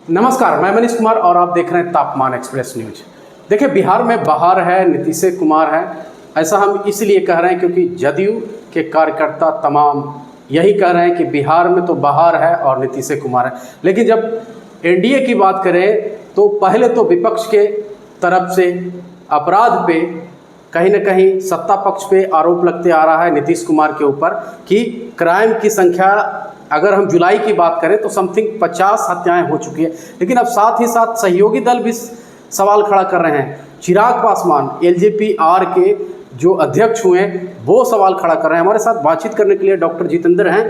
नमस्कार, मैं मनीष कुमार और आप देख रहे हैं तापमान एक्सप्रेस न्यूज। देखिए, बिहार में बहार है, नीतीश कुमार है। ऐसा हम इसलिए कह रहे हैं क्योंकि जदयू के कार्यकर्ता तमाम यही कह रहे हैं कि बिहार में तो बहार है और नीतीश कुमार है। लेकिन जब एनडीए की बात करें तो पहले तो विपक्ष के तरफ से अपराध पे कहीं ना कहीं सत्ता पक्ष पे आरोप लगते आ रहा है नीतीश कुमार के ऊपर कि क्राइम की संख्या, अगर हम जुलाई की बात करें तो समथिंग 50 हत्याएं हो चुकी है। लेकिन अब साथ ही साथ सहयोगी दल भी सवाल खड़ा कर रहे हैं। चिराग पासवान एलजेपी-आर के जो अध्यक्ष हुए वो सवाल खड़ा कर रहे हैं। हमारे साथ बातचीत करने के लिए डॉक्टर जितेंद्र हैं,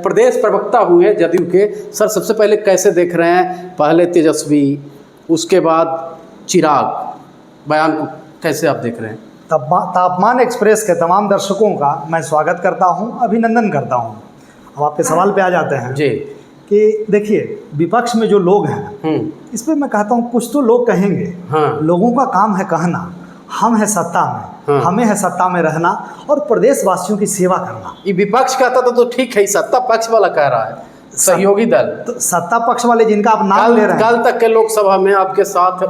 प्रदेश प्रवक्ता हुए जदयू के। सर, सबसे पहले कैसे देख रहे हैं, पहले तेजस्वी उसके बाद चिराग बयान को कैसे आप देख रहे हैं? तापमान एक्सप्रेस के तमाम दर्शकों का मैं स्वागत करता हूं, अभिनंदन करता हूं। अब आपके सवाल पे आ जाते हैं जी कि देखिए, विपक्ष में जो लोग हैं इस पर मैं कहता हूं कुछ तो लोग कहेंगे। हाँ। लोगों का काम है कहना, हम है सत्ता में। हाँ। हमें है सत्ता में रहना और प्रदेशवासियों की सेवा करना। ये विपक्ष कहता तो ठीक है, सत्ता पक्ष वाला कह रहा है सहयोगी दल। तो सत्ता पक्ष वाले जिनका आप नाम ले रहे हैं, कल तक के लोकसभा में आपके साथ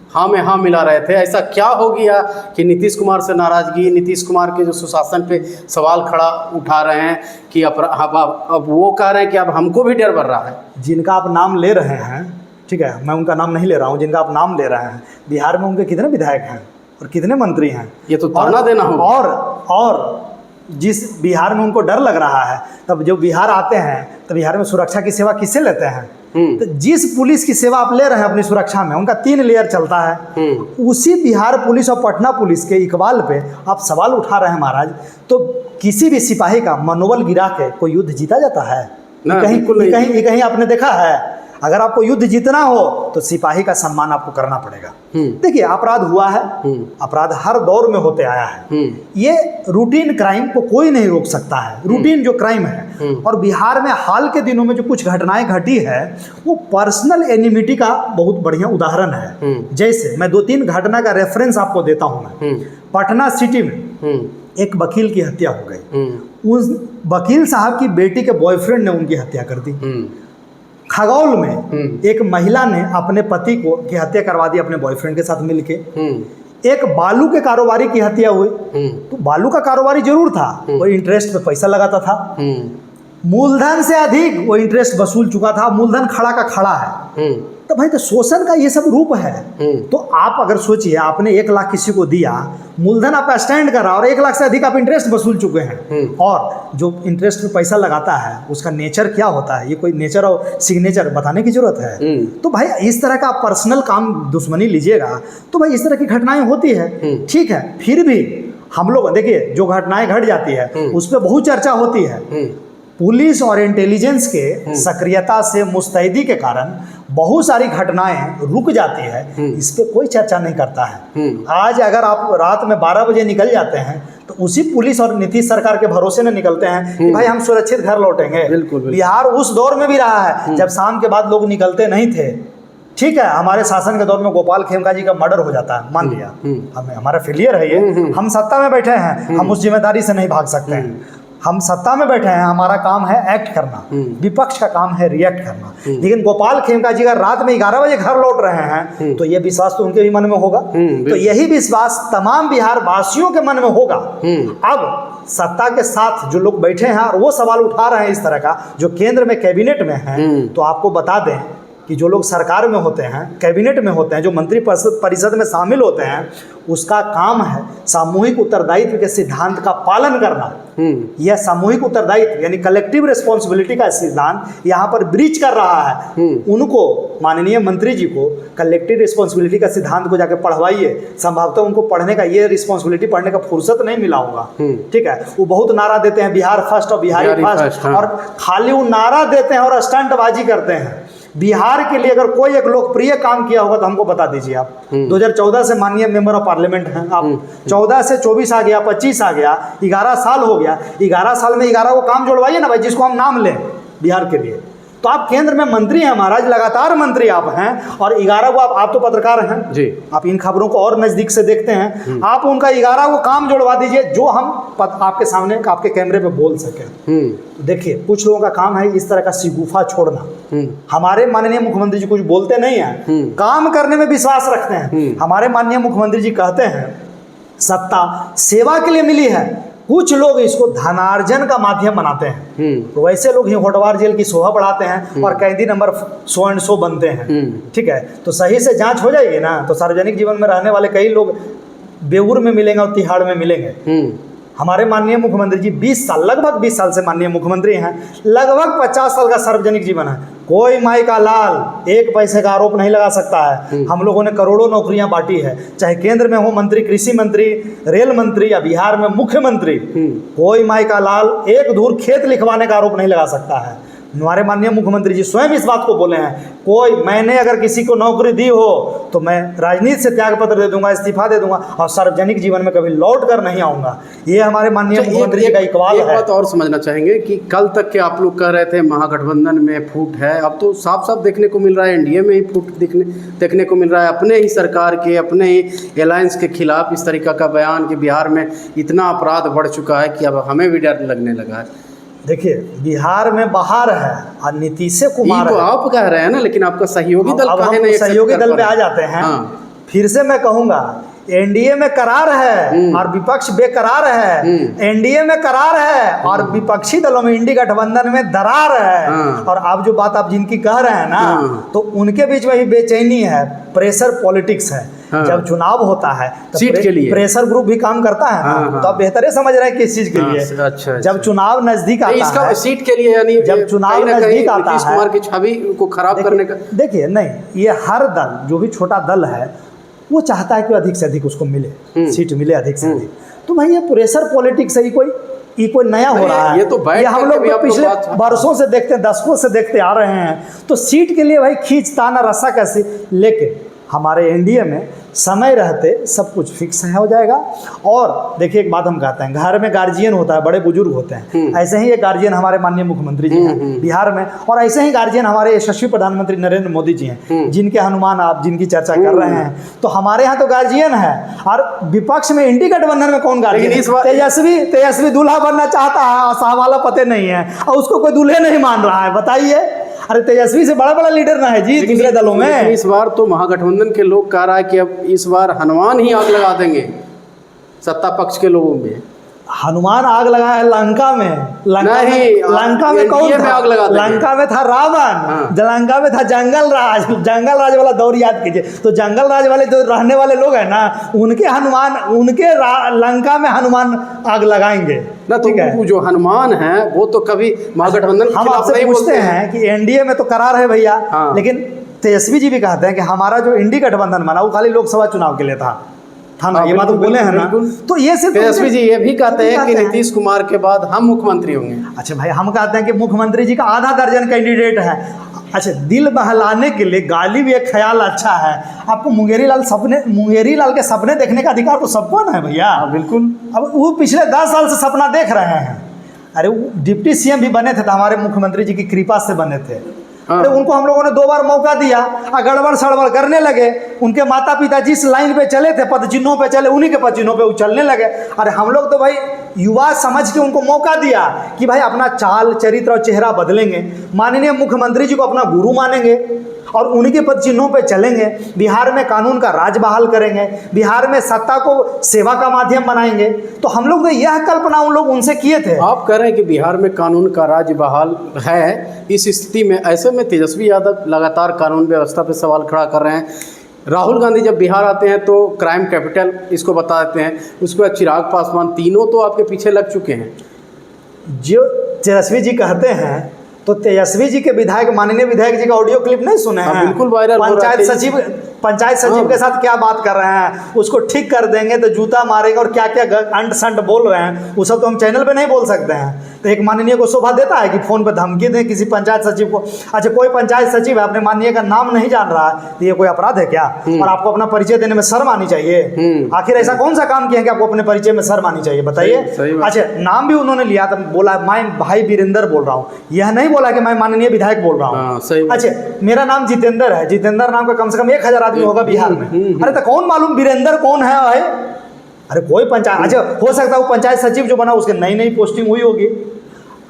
हाँ में हाँ मिला रहे थे। ऐसा क्या हो गया कि नीतीश कुमार से नाराजगी, नीतीश कुमार के जो सुशासन पे सवाल खड़ा उठा रहे हैं कि अब वो कह रहे हैं कि अब हमको भी डर बढ़ रहा है। जिनका आप नाम ले रहे हैं, ठीक है, मैं उनका नाम नहीं ले रहा हूँ, जिनका आप नाम ले रहे हैं, बिहार में उनके कितने विधायक हैं और कितने मंत्री हैं? ये तो ताना देना होगा। और जिस बिहार में उनको डर लग रहा है, तब जो बिहार आते हैं तो बिहार में सुरक्षा की सेवा किससे लेते हैं? तो जिस पुलिस की सेवा आप ले रहे हैं अपनी सुरक्षा में, उनका 3 लेयर चलता है। उसी बिहार पुलिस और पटना पुलिस के इकबाल पे आप सवाल उठा रहे हैं महाराज। तो किसी भी सिपाही का मनोबल गिरा के कोई युद्ध जीता जाता है? कहीं आपने देखा है? अगर आपको युद्ध जीतना हो तो सिपाही का सम्मान आपको करना पड़ेगा। देखिए, अपराध हुआ है, अपराध हर दौर में होते आया है। ये रूटीन क्राइम को कोई नहीं रोक सकता है, रूटीन जो क्राइम है। और बिहार में हाल के दिनों में जो कुछ घटनाएं घटी है वो पर्सनल एनिमिटी का बहुत बढ़िया उदाहरण है। जैसे मैं 2-3 घटना का रेफरेंस आपको देता हूं। मैं पटना सिटी में एक वकील की हत्या हो गई। उस वकील साहब की बेटी के बॉयफ्रेंड ने उनकी हत्या कर दी। खगौल में एक महिला ने अपने पति की हत्या करवा दी अपने बॉयफ्रेंड के साथ मिलके। एक बालू के कारोबारी की हत्या हुई। तो बालू का कारोबारी जरूर था, वो इंटरेस्ट पे पैसा लगाता था, मूलधन से अधिक वो इंटरेस्ट वसूल चुका था, मूलधन खड़ा का खड़ा है। तो भाई, तो शोषण का ये सब रूप है। तो आप अगर सोचिए, आपने 1 लाख किसी को दिया, मूलधन आप स्टैंड कर रहा और 1 लाख से अधिक आप इंटरेस्ट वसूल चुके हैं। और जो इंटरेस्ट में पैसा लगाता है उसका नेचर क्या होता है, ये कोई नेचर और सिग्नेचर बताने की जरूरत है? तो भाई, इस तरह का आप पर्सनल काम दुश्मनी लीजिएगा तो भाई इस तरह की घटनाएं होती है। ठीक है, फिर भी हम लोग देखिए, जो घटनाएं घट जाती है उस पर बहुत चर्चा होती है। पुलिस और इंटेलिजेंस के सक्रियता से, मुस्तैदी के कारण बहुत सारी घटनाएं रुक जाती है। इस पे कोई चर्चा नहीं करता है। आज अगर आप रात में 12 बजे निकल जाते हैं तो उसी पुलिस और नीतीश सरकार के भरोसे न निकलते हैं कि भाई हम सुरक्षित घर लौटेंगे। बिल्कुल। बिहार उस दौर में भी रहा है जब शाम के बाद लोग निकलते नहीं थे। ठीक है, हमारे शासन के दौर में गोपाल खेमका जी का मर्डर हो जाता है, मान लिया, हमें हमारा फेलियर है ये, हम सत्ता में बैठे हैं, हम उस जिम्मेदारी से नहीं भाग सकते हैं। हम सत्ता में बैठे हैं, हमारा काम है एक्ट करना, विपक्ष का काम है रिएक्ट करना। लेकिन गोपाल खेमका जी अगर रात में 11 बजे घर लौट रहे हैं तो ये विश्वास तो उनके भी मन में होगा। तो यही विश्वास तमाम बिहार वासियों के मन में होगा। अब सत्ता के साथ जो लोग बैठे हैं और वो सवाल उठा रहे हैं इस तरह का, जो केंद्र में कैबिनेट में है, तो आपको बता दें कि जो लोग सरकार में होते हैं, कैबिनेट में होते हैं, जो मंत्री परिषद में शामिल होते हैं, उसका काम है सामूहिक उत्तरदायित्व के सिद्धांत का पालन करना। यह सामूहिक उत्तरदायित्व यानी कलेक्टिव रिस्पॉन्सिबिलिटी का सिद्धांत यहाँ पर ब्रीच कर रहा है। उनको, माननीय मंत्री जी को कलेक्टिव रिस्पॉन्सिबिलिटी का सिद्धांत को जाके पढ़वाइए। संभवतः उनको पढ़ने का, ये रिस्पॉन्सिबिलिटी पढ़ने का फुर्सत नहीं मिला होगा। ठीक है, वो बहुत नारा देते हैं बिहार फर्स्ट और बिहारी फर्स्ट, और खाली वो नारा देते हैं और स्टंटबाजी करते हैं। बिहार के लिए अगर कोई एक लोकप्रिय काम किया होगा तो हमको बता दीजिए आप। 2014 से माननीय मेंबर ऑफ पार्लियामेंट हैं आप, 14 से 24 आ गया, 25 आ गया, 11 साल हो गया। 11 साल में 11 को काम जोड़वाइए ना भाई, जिसको हम नाम लें बिहार के लिए। तो तो आप केंद्र में मंत्री हैं महाराज, लगातार मंत्री आप हैं, और 11 को आप तो पत्रकार हैं जी, आप इन खबरों को और नजदीक से देखते हैं, आप उनका 11 को काम जुड़वा दीजिए जो हम आपके सामने आपके कैमरे पे बोल सके। देखिए कुछ लोगों का काम है इस तरह का शिगुफा छोड़ना। हमारे माननीय मुख्यमंत्री जी कुछ बोलते नहीं हैं, काम करने में विश्वास रखते हैं। हमारे माननीय मुख्यमंत्री जी कहते हैं सत्ता सेवा के लिए मिली है, कुछ लोग इसको धनार्जन का माध्यम बनाते हैं। तो वैसे लोग ही होटवार जेल की शोभा बढ़ाते हैं और कैदी नंबर 100 बनते हैं। ठीक है, तो सही से जांच हो जाएगी ना तो सार्वजनिक जीवन में रहने वाले कई लोग बेऊर में मिलेंगे और तिहाड़ में मिलेंगे। हमारे माननीय मुख्यमंत्री जी 20 साल लगभग 20 साल से माननीय मुख्यमंत्री हैं, लगभग 50 साल का सार्वजनिक जीवन है। कोई माई का लाल एक पैसे का आरोप नहीं लगा सकता है। हम लोगों ने करोड़ों नौकरियां बांटी है, चाहे केंद्र में हो मंत्री, कृषि मंत्री, रेल मंत्री या बिहार में मुख्यमंत्री। कोई माई का लाल एक धूर खेत लिखवाने का आरोप नहीं लगा सकता है। हमारे माननीय मुख्यमंत्री जी स्वयं इस बात को बोले हैं, कोई मैंने अगर किसी को नौकरी दी हो तो मैं राजनीति से त्याग पत्र दे दूंगा, इस्तीफा दे दूंगा और सार्वजनिक जीवन में कभी लौट कर नहीं आऊंगा। ये हमारे माननीय मुख्यमंत्री जी का इकबाल है। एक बात और समझना चाहेंगे कि कल तक के आप लोग कह रहे थे महागठबंधन में फूट है, अब तो साफ साफ देखने को मिल रहा है एनडीए में ही फूट देखने को मिल रहा है। अपने ही सरकार के, अपने ही अलायंस के खिलाफ इस तरीका का बयान कि बिहार में इतना अपराध बढ़ चुका है कि अब हमें भी डर लगने लगा है। देखिए बिहार में बाहर है और नीतीश कुमार तो आप कह रहे हैं ना, लेकिन आपका सहयोगी दल अब हम सहयोगी दल पे आ जाते हैं। फिर से मैं कहूंगा एनडीए में करार है और विपक्ष बेकरार है। एनडीए में करार है और विपक्षी दलों में इंडी गठबंधन में दरार है। और आप जो बात आप जिनकी कह रहे हैं ना, तो उनके बीच में भी बेचैनी है, प्रेशर पॉलिटिक्स है। जब चुनाव होता है तो सीट के लिए प्रेशर ग्रुप भी काम करता है ना, तो आप बेहतर समझ रहे हैं किस चीज के लिए। अच्छा, जब चुनाव नजदीक आता है, सीट के लिए, यानी जब चुनाव नजदीक आता है नीतीश कुमार की छवि को खराब करने का। देखिए नहीं, ये हर दल जो भी छोटा दल है वो चाहता है कि अधिक से अधिक उसको मिले, सीट मिले अधिक से अधिक। तो भाई ये प्रेशर पॉलिटिक्स है, ये कोई नया हो रहा है। ये हम लोग पिछले वर्षों से देखते हैं, दशकों से देखते आ रहे हैं। तो सीट के लिए भाई खींचताना रस्सा कैसे, लेकिन हमारे एनडीए में समय रहते सब कुछ फिक्स हो जाएगा। और देखिए एक बात हम कहते हैं, घर में गार्जियन होता है, बड़े बुजुर्ग होते हैं, ऐसे ही एक गार्जियन हमारे माननीय मुख्यमंत्री जी हैं बिहार में, और ऐसे ही गार्जियन हमारे यशस्वी प्रधानमंत्री नरेंद्र मोदी जी हैं, जिनके हनुमान आप जिनकी चर्चा कर रहे हैं। तो हमारे यहाँ तो गार्जियन है, और विपक्ष में इंडी गठबंधन में कौन गार्जियन है? तेजस्वी दूल्हा बनना चाहता है और साहवाला पते नहीं है, और उसको कोई दूल्हे नहीं मान रहा है। बताइए, अरे तेजस्वी से बड़ा बड़ा लीडर ना है जी दूसरे दलों में। इस बार तो महागठबंधन के लोग कह रहा है कि अब इस बार हनुमान ही आग लगा देंगे सत्ता पक्ष के लोगों में। हनुमान आग लगाया लंका में, लंका में कौन था? आग लगा लंका में था रावण, लंका में था जंगल राज वाला दौर याद कीजिए। तो जंगल राज वाले जो रहने वाले लोग हैं ना, उनके हनुमान, उनके लंका में हनुमान आग लगाएंगे ना। तो जो हनुमान है वो तो कभी महागठबंधन हम आपसे पूछते हैं कि एनडीए में तो करार है भैया, लेकिन तेजस्वी जी भी कहते हैं कि हमारा जो इंडी गठबंधन बना वो खाली लोकसभा चुनाव के लिए था ना, ये बात बोले हैं ना। तो ये सिर्फ तेजस्वी जी ये भी कहते हैं कि नीतीश कुमार के बाद हम मुख्यमंत्री होंगे। अच्छा भाई, हम कहते हैं कि मुख्यमंत्री जी का आधा दर्जन कैंडिडेट है। अच्छा, दिल बहलाने के लिए गाली भी एक ख्याल अच्छा है। आपको मुंगेरी लाल के सपने देखने का अधिकार तो सबको ना है भैया। बिल्कुल। अब वो पिछले 10 साल से सपना देख रहे हैं। अरे वो डिप्टी सीएम भी बने थे तो हमारे मुख्यमंत्री जी की कृपा से बने थे। अरे उनको हम लोगों ने 2 बार मौका दिया, गड़बड़ सड़बड़ करने लगे। उनके माता पिता जिस लाइन पे चले थे, पद चिन्हों पे चले, उन्हीं के पद चिन्हों पे वो चलने लगे। अरे हम लोग तो भाई युवा समझ के उनको मौका दिया कि भाई अपना चाल चरित्र और चेहरा बदलेंगे, माननीय मुख्यमंत्री जी को अपना गुरु मानेंगे और उन्हीं के पद चिन्हों पे चलेंगे। बिहार में कानून का राज बहाल करेंगे, बिहार में सत्ता को सेवा का माध्यम बनाएंगे। तो हम लोग तो यह कल्पना उन लोग उनसे किए थे। आप कह रहे हैं कि बिहार में कानून का राज बहाल है, इस स्थिति में ऐसे में तेजस्वी यादव लगातार कानून व्यवस्था पर सवाल खड़ा कर रहे हैं। राहुल गांधी जब बिहार आते हैं तो क्राइम कैपिटल इसको बता देते हैं, उसके बाद चिराग पासवान, तीनों तो आपके पीछे लग चुके हैं। जो तेजस्वी जी कहते हैं, तो तेजस्वी जी के विधायक, माननीय विधायक जी का ऑडियो क्लिप नहीं सुने हैं? बिल्कुल वायरल। पंचायत सचिव पंचायत सचिव के साथ क्या बात कर रहे हैं, उसको ठीक कर देंगे तो जूता मारेंगे और क्या क्या अंट संट बोल रहे हैं, वो सब तो हम चैनल पे नहीं बोल सकते हैं। तो एक माननीय को शोभा देता है कि फोन पे धमकी दें किसी पंचायत सचिव को? अच्छा, कोई पंचायत सचिव है अपने माननीय का नाम नहीं जान रहा है तो ये कोई अपराध है क्या? और आपको अपना परिचय देने में शर्म आनी चाहिए। आखिर ऐसा कौन सा काम किया है कि आपको अपने परिचय में शर्म आनी चाहिए, बताइए। अच्छा, नाम भी उन्होंने लिया तो बोला मैं भाई वीरेंद्र बोल रहा हूँ, यह नहीं बोला कि मैं माननीय विधायक बोल रहा हूँ। अच्छा, मेरा नाम जितेंद्र है, जितेंद्र नाम का कम से कम 1000 आदमी होगा बिहार में। अरे तो कौन मालूम वीरेंद्र कौन है भाई? अरे कोई पंचायत, अच्छा हो सकता है वो पंचायत सचिव जो बना उसके नई नई पोस्टिंग हुई होगी।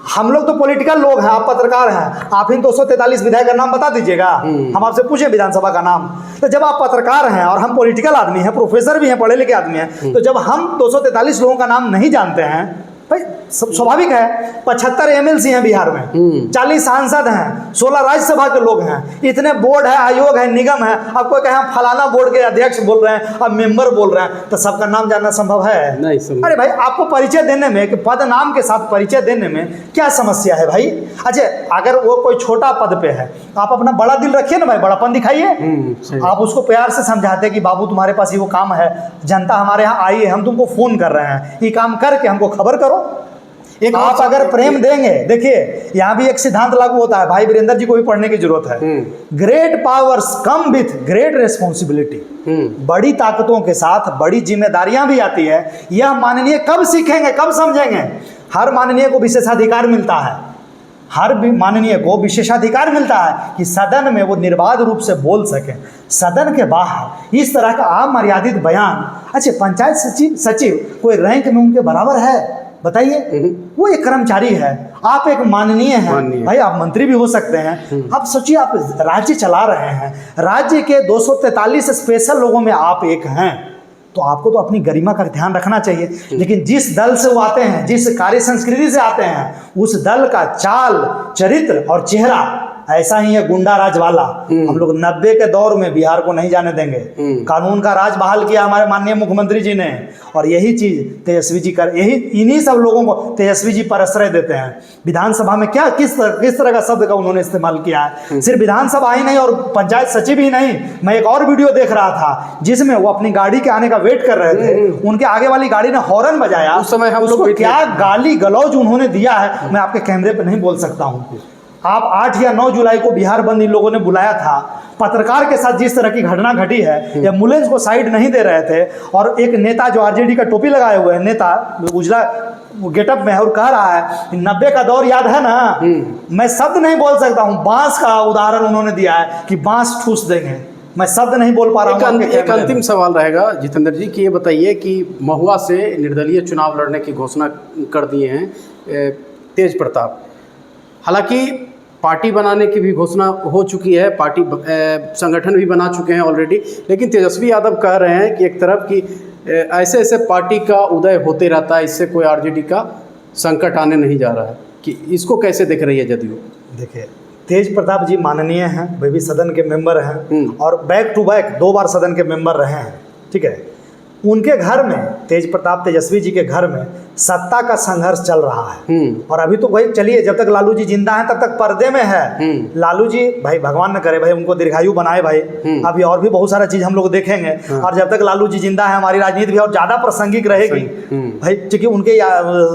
हम लोग तो पॉलिटिकल लोग हैं, आप पत्रकार हैं, आप इन 243 विधायक का नाम बता दीजिएगा। हम आपसे पूछे विधानसभा का नाम, तो जब आप पत्रकार हैं और हम पॉलिटिकल आदमी हैं, प्रोफेसर भी हैं, पढ़े लिखे आदमी हैं, तो जब हम 243 लोगों का नाम नहीं जानते हैं, भाई स्वाभाविक है। 75 एमएलसी हैं बिहार में, 40 सांसद हैं, 16 राज्यसभा के लोग हैं, इतने बोर्ड है, आयोग है, निगम है। आपको कहें हम फलाना बोर्ड के अध्यक्ष बोल रहे हैं, अब मेंबर बोल रहे हैं, तो सबका नाम जानना संभव है? नहीं। अरे भाई, आपको परिचय देने में, कि पद नाम के साथ परिचय देने में क्या समस्या है भाई? अच्छा, अगर वो कोई छोटा पद पे है, आप अपना बड़ा दिल रखिए ना भाई, बड़ापन दिखाइए। आप उसको प्यार से समझाते कि बाबू तुम्हारे पास ये वो काम है, जनता हमारे यहाँ आई है, हम तुमको फोन कर रहे हैं, ये काम करके हमको खबर करो। एक आप अगर प्रेम देंगे, देखिए यहाँ भी एक सिद्धांत लागू होता है, भाई वीरेंद्र जी को भी पढ़ने की जरूरत है। Great powers come with great responsibility. बड़ी ताकतों के साथ बड़ी जिम्मेदारियां भी आती है। यह माननीय कब सीखेंगे, कब समझेंगे? हर माननीय को विशेषाधिकार मिलता है, हर माननीय को विशेषाधिकार मिलता है कि सदन में वो निर्बाध रूप से बोल सके। सदन के बाहर इस तरह का अमर्यादित बयान, अच्छा पंचायत सचिव कोई रैंक में उनके बराबर है? बताइए। वो एक कर्मचारी है, आप एक माननीय हैं भाई, आप मंत्री भी हो सकते हैं। आप सोचिए, आप राज्य चला रहे हैं, राज्य के 243 स्पेशल लोगों में आप एक हैं, तो आपको तो अपनी गरिमा का ध्यान रखना चाहिए। लेकिन जिस दल से वो आते हैं, जिस कार्य संस्कृति से आते हैं, उस दल का चाल, चरित्र और चेहरा ऐसा ही है, गुंडा राज वाला। हम लोग 90 के दौर में बिहार को नहीं जाने देंगे। कानून का राज बहाल किया हमारे माननीय मुख्यमंत्री जी ने, और यही चीज तेजस्वी जी कर, यही इन्हीं सब लोगों को तेजस्वी जी प्रश्रय देते हैं। विधानसभा में क्या किस तरह का शब्द का उन्होंने इस्तेमाल किया है। सिर्फ विधानसभा ही नहीं और पंचायत सचिव ही नहीं, मैं एक और वीडियो देख रहा था जिसमें वो अपनी गाड़ी के आने का वेट कर रहे थे, उनके आगे वाली गाड़ी ने हॉर्न बजाया, उस समय हम लोग क्या गाली गलौज उन्होंने दिया है, मैं आपके कैमरे पर नहीं बोल सकता हूँ। आप 8 या 9 जुलाई को बिहार बंद इन लोगों ने बुलाया था, पत्रकार के साथ जिस तरह की घटना घटी है, एम्बुलेंस को साइड नहीं दे रहे थे, और एक नेता जो आरजेडी का टोपी लगाए हुए है, नेता उजला गेटअप में है, और कह रहा है 90 का दौर याद है ना, मैं शब्द नहीं बोल सकता हूँ, बांस का उदाहरण उन्होंने दिया है कि बांस ठूस देंगे, मैं शब्द नहीं बोल पा रहा हूँ। एक अंतिम सवाल रहेगा जितेंद्र जी कि ये बताइए कि महुआ से निर्दलीय चुनाव लड़ने की घोषणा कर दिए हैं तेज प्रताप, हालांकि पार्टी बनाने की भी घोषणा हो चुकी है, पार्टी संगठन भी बना चुके हैं ऑलरेडी, लेकिन तेजस्वी यादव कह रहे हैं कि एक तरफ कि ऐसे ऐसे पार्टी का उदय होते रहता है, इससे कोई आरजेडी का संकट आने नहीं जा रहा है, कि इसको कैसे देख रही है जदयू? देखिए, तेज प्रताप जी माननीय हैं, वे भी सदन के मेंबर हैं और बैक टू बैक 2 बार सदन के मेंबर रहे हैं, ठीक है। उनके घर में, तेज प्रताप तेजस्वी जी के घर में सत्ता का संघर्ष चल रहा है, और अभी तो भाई चलिए, जब तक लालू जी जिंदा हैं तब तक पर्दे में है। लालू जी भाई भगवान न करे भाई उनको दीर्घायु बनाए भाई, अभी और भी बहुत सारा चीज हम लोग देखेंगे, और जब तक लालू जी जिंदा है हमारी राजनीति भी और ज्यादा प्रासंगिक रहेगी भाई, क्योंकि उनके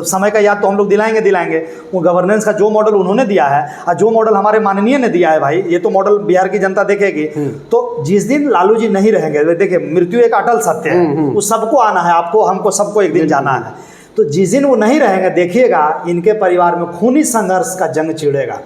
समय का याद तो हम लोग दिलाएंगे। वो गवर्नेंस का जो मॉडल उन्होंने दिया है और जो मॉडल हमारे माननीय ने दिया है भाई, ये तो मॉडल बिहार की जनता देखेगी। तो जिस दिन लालू जी नहीं रहेंगे, देखिए मृत्यु एक अटल सत्य है, वो सबको आना है, आपको हमको सबको एक दिन जाना है। तो जिस दिन वो नहीं रहेंगे, देखिएगा इनके परिवार में खूनी संघर्ष का जंग छिड़ेगा।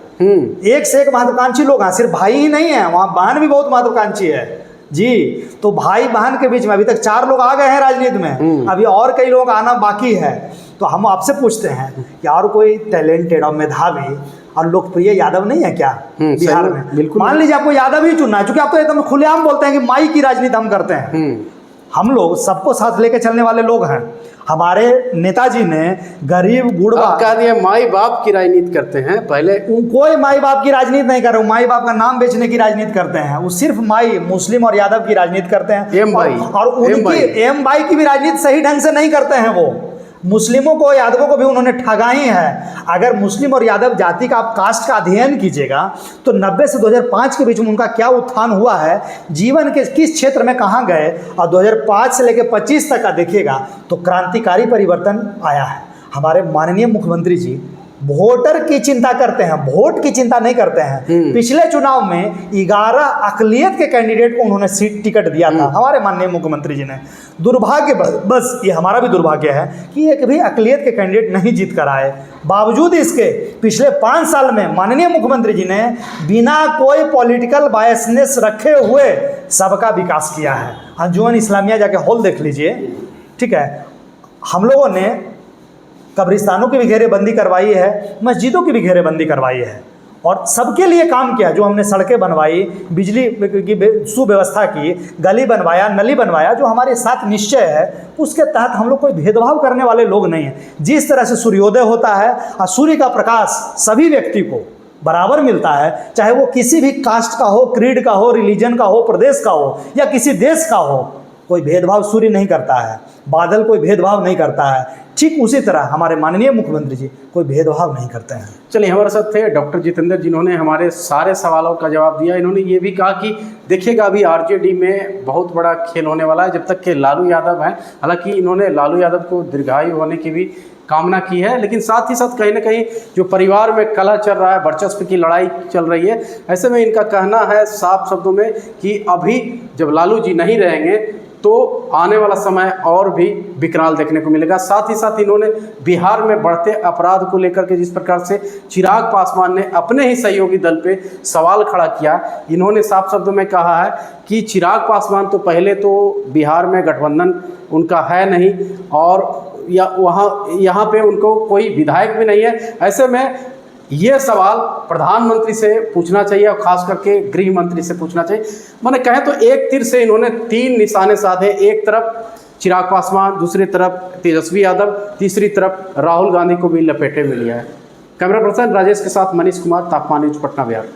एक से एक महत्वाकांक्षी लोग हैं, सिर्फ भाई ही नहीं है, वहाँ बहन भी बहुत महत्वाकांक्षी है जी। तो भाई बहन के बीच में अभी तक 4 लोग आ गए हैं राजनीति में, अभी और कई लोग आना बाकी है। तो हम आपसे पूछते हैं कि और कोई टैलेंटेड और मेधावी और लोकप्रिय यादव नहीं है क्या बिहार में? बिल्कुल, मान लीजिए आपको यादव ही चुनना है, क्योंकि आप तो एकदम खुलेआम बोलते हैं कि माई की राजनीति हम करते हैं। हम लोग सबको साथ लेके चलने वाले लोग हैं। हमारे नेताजी ने गरीब गुड़बा कह दिया माई बाप की राजनीति करते हैं। पहले कोई माई बाप की राजनीति नहीं कर रहे, माई बाप का नाम बेचने की राजनीति करते हैं। वो सिर्फ माई, मुस्लिम और यादव की राजनीति करते हैं। एम भाई और उनकी एम भाई की भी राजनीति सही ढंग से नहीं करते हैं। वो मुस्लिमों को, यादवों को भी उन्होंने ठगा ही है। अगर मुस्लिम और यादव जाति का आप कास्ट का अध्ययन कीजिएगा तो 90 से 2005 के बीच में उनका क्या उत्थान हुआ है, जीवन के किस क्षेत्र में कहाँ गए, और 2005 से लेकर 25 तक का देखिएगा तो क्रांतिकारी परिवर्तन आया है। हमारे माननीय मुख्यमंत्री जी वोटर की चिंता करते हैं, वोट की चिंता नहीं करते हैं। पिछले चुनाव में 11 अकलियत के कैंडिडेट को उन्होंने सीट टिकट दिया था हमारे माननीय मुख्यमंत्री जी ने। दुर्भाग्य बस ये हमारा भी दुर्भाग्य है कि एक भी अकलियत के कैंडिडेट नहीं जीत कर आए। बावजूद इसके पिछले 5 साल में माननीय मुख्यमंत्री जी ने बिना कोई पॉलिटिकल बायसनेस रखे हुए सबका विकास किया है। अंजुमन इस्लामिया जाके हॉल देख लीजिए, ठीक है। हम लोगों ने कब्रिस्तानों की भी घेरेबंदी करवाई है, मस्जिदों की भी घेरेबंदी करवाई है, और सबके लिए काम किया। जो हमने सड़कें बनवाई, बिजली की सुव्यवस्था की, गली बनवाया, नली बनवाया, जो हमारे साथ निश्चय है उसके तहत हम लोग कोई भेदभाव करने वाले लोग नहीं हैं। जिस तरह से सूर्योदय होता है और सूर्य का प्रकाश सभी व्यक्ति को बराबर मिलता है, चाहे वो किसी भी कास्ट का हो, क्रीड का हो, रिलीजन का हो, प्रदेश का हो या किसी देश का हो, कोई भेदभाव सूर्य नहीं करता है, बादल कोई भेदभाव नहीं करता है। ठीक उसी तरह हमारे माननीय मुख्यमंत्री जी कोई भेदभाव नहीं करते हैं। चलिए, हमारे साथ थे डॉक्टर जितेंद्र, जिन्होंने हमारे सारे सवालों का जवाब दिया। इन्होंने ये भी कहा कि देखिएगा अभी आरजेडी में बहुत बड़ा खेल होने वाला है जब तक कि लालू यादव हैं। हालांकि इन्होंने लालू यादव को दीर्घायु होने की भी कामना की है, लेकिन साथ ही साथ कहीं ना कहीं जो परिवार में कलह चल रहा है, वर्चस्व की लड़ाई चल रही है, ऐसे में इनका कहना है साफ शब्दों में कि अभी जब लालू जी नहीं रहेंगे तो आने वाला समय और भी विकराल देखने को मिलेगा। साथ ही साथ इन्होंने बिहार में बढ़ते अपराध को लेकर के जिस प्रकार से चिराग पासवान ने अपने ही सहयोगी दल पे सवाल खड़ा किया, इन्होंने साफ शब्दों में कहा है कि चिराग पासवान तो पहले तो बिहार में गठबंधन उनका है नहीं, और यहाँ पे उनको कोई विधायक भी नहीं है। ऐसे में ये सवाल प्रधानमंत्री से पूछना चाहिए और खास करके गृह मंत्री से पूछना चाहिए। मैंने कहे तो एक तीर से इन्होंने 3 निशाने साधे। एक तरफ चिराग पासवान, दूसरी तरफ तेजस्वी यादव, तीसरी तरफ राहुल गांधी को भी लपेटे में लिया है। कैमरा पर्सन राजेश के साथ मनीष कुमार, तापमान न्यूज, पटना बिहार।